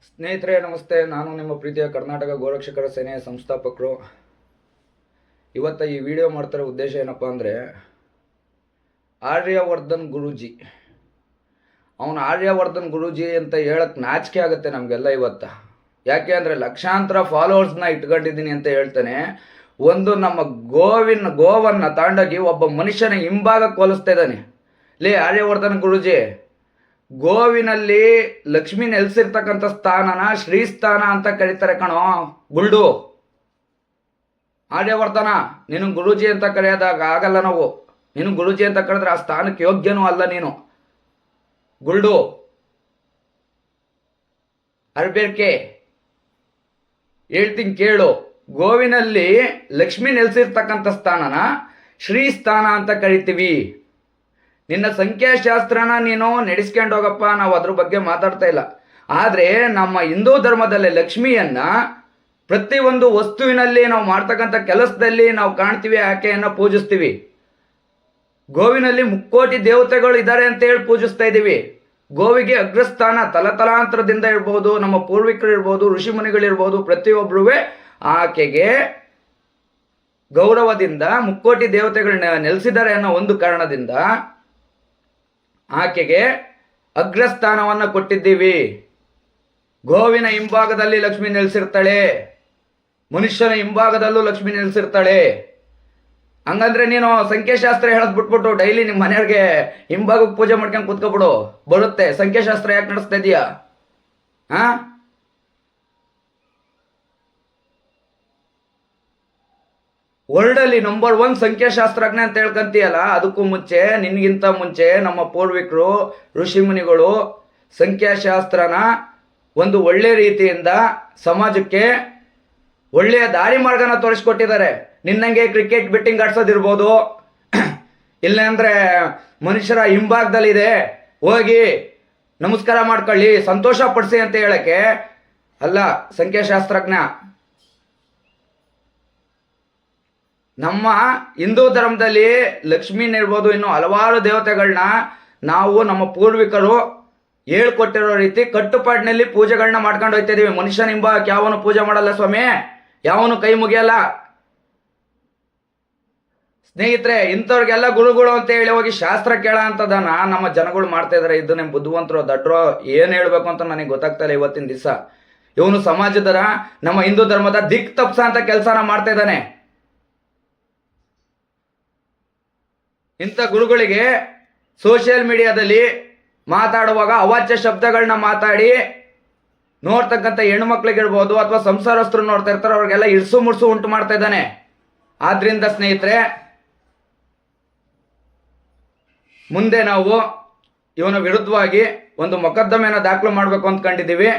ಸ್ನೇಹಿತರೆ ನಮಸ್ತೆ. ನಾನು ನಿಮ್ಮ ಪ್ರೀತಿಯ ಕರ್ನಾಟಕ ಗೋರಕ್ಷಕರ ಸೇನೆಯ ಸಂಸ್ಥಾಪಕರು. ಇವತ್ತು ಈ ವಿಡಿಯೋ ಮಾಡ್ತಿರೋ ಉದ್ದೇಶ ಏನಪ್ಪ ಅಂದರೆ, ಆರ್ಯವರ್ಧನ್ ಗುರೂಜಿ, ಅವನು ಆರ್ಯವರ್ಧನ್ ಗುರೂಜಿ ಅಂತ ಹೇಳಕ್ಕೆ ನಾಚಿಕೆ ಆಗುತ್ತೆ ನಮಗೆಲ್ಲ ಇವತ್ತು. ಯಾಕೆ ಅಂದರೆ ಲಕ್ಷಾಂತರ ಫಾಲೋವರ್ಸ್ನ ಇಟ್ಕೊಂಡಿದ್ದೀನಿ ಅಂತ ಹೇಳ್ತಾನೆ. ಒಂದು ನಮ್ಮ ಗೋವನ್ನು ತಾಂಡೋಗಿ ಒಬ್ಬ ಮನುಷ್ಯನ ಹಿಂಭಾಗಕ್ಕೆ ಹೋಲಿಸ್ತಾ ಇದ್ದಾನೆ. ಲೇ ಆರ್ಯವರ್ಧನ್ ಗುರೂಜಿ, ಗೋವಿನಲ್ಲಿ ಲಕ್ಷ್ಮಿ ನೆಲೆಸಿರ್ತಕ್ಕಂಥ ಸ್ಥಾನನ ಶ್ರೀಸ್ಥಾನ ಅಂತ ಕರೀತಾರೆ ಕಣೋ ಗುಲ್ಡು. ಆರ್ಯವರ್ಧನ, ನೀನು ಗುರೂಜಿ ಅಂತ ಕರೆಯೋದಾಗ ಆಗಲ್ಲ. ನಾವು ನೀನು ಗುರೂಜಿ ಅಂತ ಕರೆದ್ರೆ ಆ ಸ್ಥಾನಕ್ಕೆ ಯೋಗ್ಯನೂ ಅಲ್ಲ ನೀನು ಗುಲ್ಡು. ಅರ್ಬೇರ್ಕೆ ಹೇಳ್ತೀನಿ ಕೇಳು. ಗೋವಿನಲ್ಲಿ ಲಕ್ಷ್ಮಿ ನೆಲೆಸಿರ್ತಕ್ಕಂಥ ಸ್ಥಾನನ ಶ್ರೀಸ್ಥಾನ ಅಂತ ಕರಿತೀವಿ. ನಿನ್ನ ಸಂಖ್ಯಾಶಾಸ್ತ್ರನ ನೀನು ನಡೆಸ್ಕೊಂಡು ಹೋಗಪ್ಪ, ನಾವು ಅದ್ರ ಬಗ್ಗೆ ಮಾತಾಡ್ತಾ ಇಲ್ಲ. ಆದರೆ ನಮ್ಮ ಹಿಂದೂ ಧರ್ಮದಲ್ಲಿ ಲಕ್ಷ್ಮಿಯನ್ನ ಪ್ರತಿಯೊಂದು ವಸ್ತುವಿನಲ್ಲಿ ನಾವು ಮಾಡ್ತಕ್ಕಂಥ ಕೆಲಸದಲ್ಲಿ ನಾವು ಕಾಣ್ತೀವಿ, ಆಕೆಯನ್ನು ಪೂಜಿಸ್ತೀವಿ. ಗೋವಿನಲ್ಲಿ ಮುಕ್ಕೋಟಿ ದೇವತೆಗಳು ಇದ್ದಾರೆ ಅಂತ ಹೇಳಿ ಪೂಜಿಸ್ತಾ ಇದ್ದೀವಿ. ಗೋವಿಗೆ ಅಗ್ರಸ್ಥಾನ ತಲತಲಾಂತರದಿಂದ ಇರ್ಬೋದು, ನಮ್ಮ ಪೂರ್ವಿಕರು ಇರ್ಬೋದು, ಋಷಿ ಮುನಿಗಳಿರ್ಬೋದು, ಪ್ರತಿಯೊಬ್ಬರೂ ಆಕೆಗೆ ಗೌರವದಿಂದ ಮುಕ್ಕೋಟಿ ದೇವತೆಗಳು ನೆಲೆಸಿದ್ದಾರೆ ಅನ್ನೋ ಒಂದು ಕಾರಣದಿಂದ ಆಕೆಗೆ ಅಗ್ರಸ್ಥಾನವನ್ನು ಕೊಟ್ಟಿದ್ದೀವಿ. ಗೋವಿನ ಹಿಂಭಾಗದಲ್ಲಿ ಲಕ್ಷ್ಮಿ ನೆಲೆಸಿರ್ತಾಳೆ, ಮನುಷ್ಯನ ಹಿಂಭಾಗದಲ್ಲೂ ಲಕ್ಷ್ಮಿ ನೆಲೆಸಿರ್ತಾಳೆ. ಹಂಗಂದ್ರೆ ನೀನು ಸಂಖ್ಯಾಶಾಸ್ತ್ರ ಹೇಳೋದು ಬಿಟ್ಬಿಟ್ಟು ಡೈಲಿ ನಿಮ್ಮ ಮನೆಯವ್ರಿಗೆ ಹಿಂಭಾಗಕ್ಕೆ ಪೂಜೆ ಮಾಡ್ಕೊಂಡು ಕೂತ್ಕೊಬಿಡು, ಬರುತ್ತೆ. ಸಂಖ್ಯಾಶಾಸ್ತ್ರ ಯಾಕೆ ನಡೆಸ್ತಾ ಇದೀಯಾ? ವರ್ಲ್ಡಲ್ಲಿ ನಂಬರ್ 1 ಸಂಖ್ಯಾಶಾಸ್ತ್ರಜ್ಞ ಅಂತ ಹೇಳ್ಕಂತೀಯಲ್ಲ, ಅದಕ್ಕೂ ಮುಂಚೆ, ನಿನ್ಗಿಂತ ಮುಂಚೆ ನಮ್ಮ ಪೂರ್ವಿಕರು ಋಷಿ ಮುನಿಗಳು ಸಂಖ್ಯಾಶಾಸ್ತ್ರನ ಒಂದು ಒಳ್ಳೆ ರೀತಿಯಿಂದ ಸಮಾಜಕ್ಕೆ ಒಳ್ಳೆಯ ದಾರಿ ಮಾರ್ಗನ ತೋರಿಸ್ಕೊಟ್ಟಿದ್ದಾರೆ. ನಿನ್ನಂಗೆ ಕ್ರಿಕೆಟ್ ಬೆಟ್ಟಿಂಗ್ ಆಡ್ಸೋದಿರ್ಬೋದು, ಇಲ್ಲಾಂದ್ರೆ ಮನುಷ್ಯರ ಹಿಂಭಾಗದಲ್ಲಿದೆ ಹೋಗಿ ನಮಸ್ಕಾರ ಮಾಡ್ಕೊಳ್ಳಿ, ಸಂತೋಷ ಪಡಿಸಿ ಅಂತ ಹೇಳಕ್ಕೆ ಅಲ್ಲ ಸಂಖ್ಯಾಶಾಸ್ತ್ರಜ್ಞ. ನಮ್ಮ ಹಿಂದೂ ಧರ್ಮದಲ್ಲಿ ಲಕ್ಷ್ಮೀನಿರ್ಬೋದು, ಇನ್ನು ಹಲವಾರು ದೇವತೆಗಳನ್ನ ನಾವು ನಮ್ಮ ಪೂರ್ವಿಕರು ಹೇಳ್ಕೊಟ್ಟಿರೋ ರೀತಿ ಕಟ್ಟುಪಾಡಿನಲ್ಲಿ ಪೂಜೆಗಳನ್ನ ಮಾಡ್ಕೊಂಡು ಹೋಗ್ತಾ ಇದೀವಿ. ಮನುಷ್ಯನ ಹಿಂಭಾಗಕ್ಕೆ ಯಾವನು ಪೂಜೆ ಮಾಡಲ್ಲ ಸ್ವಾಮಿ, ಯಾವನು ಕೈ ಮುಗಿಯಲ್ಲ. ಸ್ನೇಹಿತರೆ, ಇಂಥವ್ರಿಗೆಲ್ಲ ಗುರುಗಳು ಅಂತ ಹೇಳಿ ಹೋಗಿ ಶಾಸ್ತ್ರ ಕೇಳ ಅಂತದನ್ನ ನಮ್ಮ ಜನಗಳು ಮಾಡ್ತಾ ಇದಾರೆ. ಇದು ನಿಮ್ಮ ಬುದ್ಧಿವಂತರು ದಡ್ರೋ ಏನು ಹೇಳ್ಬೇಕು ಅಂತ ನನಗೆ ಗೊತ್ತಾಗ್ತಾ ಇಲ್ಲ ಇವತ್ತಿನ ದಿವಸ. ಇವನು ಸಮಾಜದ ನಮ್ಮ ಹಿಂದೂ ಧರ್ಮದ ದಿಕ್ ತಪ್ಸ ಅಂತ ಕೆಲಸನ ಮಾಡ್ತಾ ಇದ್ದಾನೆ. ಇಂಥ ಗುರುಗಳಿಗೆ ಸೋಷಿಯಲ್ ಮೀಡಿಯಾದಲ್ಲಿ ಮಾತಾಡುವಾಗ ಅವಾಚ್ಯ ಶಬ್ದಗಳನ್ನ ಮಾತಾಡಿ ನೋಡ್ತಕ್ಕಂಥ ಹೆಣ್ಮಕ್ಳಿಗಿರ್ಬೋದು ಅಥವಾ ಸಂಸಾರಸ್ಥರು ನೋಡ್ತಾ ಇರ್ತಾರೆ, ಅವ್ರಿಗೆಲ್ಲ ಇರ್ಸು ಮುರ್ಸು ಉಂಟು ಮಾಡ್ತಾ ಇದ್ದಾನೆ. ಆದ್ರಿಂದ ಸ್ನೇಹಿತರೆ, ಮುಂದೆ ನಾವು ಇವನ ವಿರುದ್ಧವಾಗಿ ಒಂದು ಮೊಕದ್ದಮೆಯನ್ನು ದಾಖಲು ಮಾಡಬೇಕು ಅಂದ್ಕೊಂಡಿದ್ದೀವಿ.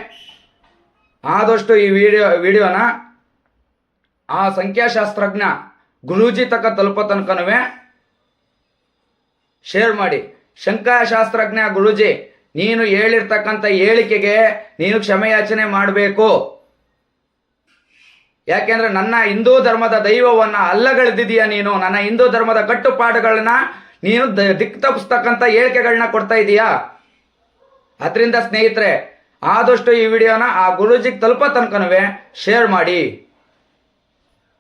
ಆದಷ್ಟು ಈ ವಿಡಿಯೋನ ಆ ಸಂಖ್ಯಾಶಾಸ್ತ್ರಜ್ಞ ಗುರೂಜಿ ತಕ್ಕ ತಲುಪೋ ತನಕನೂ ಶೇರ್ ಮಾಡಿ. ಸಂಖ್ಯಾಶಾಸ್ತ್ರಜ್ಞ ಗುರೂಜಿ, ನೀನು ಹೇಳಿರ್ತಕ್ಕಂಥ ಹೇಳಿಕೆಗೆ ನೀನು ಕ್ಷಮೆಯಾಚನೆ ಮಾಡಬೇಕು. ಯಾಕೆಂದ್ರೆ ನನ್ನ ಹಿಂದೂ ಧರ್ಮದ ದೈವವನ್ನ ಅಲ್ಲಗಳೆದಿದೀಯ ನೀನು. ನನ್ನ ಹಿಂದೂ ಧರ್ಮದ ಕಟ್ಟುಪಾಡುಗಳನ್ನ ನೀನು ದಿಕ್ ತಪ್ಪಿಸ್ತಕ್ಕಂಥ ಹೇಳಿಕೆಗಳನ್ನ ಕೊಡ್ತಾ ಇದೀಯಾ. ಅದರಿಂದ ಸ್ನೇಹಿತರೆ, ಆದಷ್ಟು ಈ ವಿಡಿಯೋನ ಆ ಗುರೂಜಿಗೆ ತಲುಪೋ ತನಕನೂ ಶೇರ್ ಮಾಡಿ.